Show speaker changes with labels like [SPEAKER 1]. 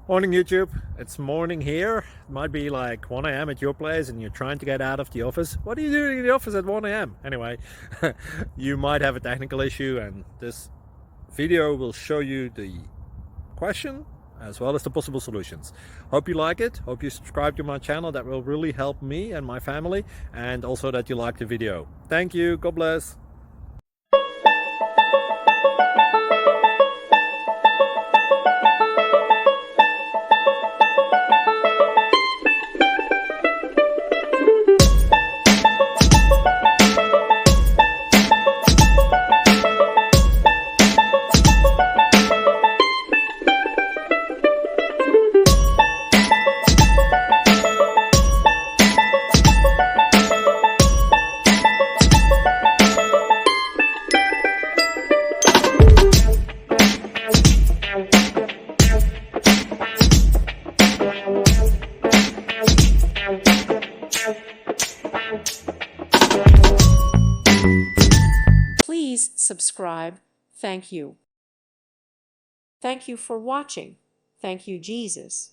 [SPEAKER 1] Morning YouTube, it's morning here. It might be like 1 a.m. at your place and you're trying to get out of the office. What are you doing in the office at 1 a.m.? Anyway, you might have a technical issue and this video will show you the question as well as the possible solutions. Hope you like it, hope you subscribe to my channel. That will really help me and my family, and also that you like the video. Thank you, God bless.
[SPEAKER 2] Please subscribe. Thank you. Thank you for watching. Thank you, Jesus.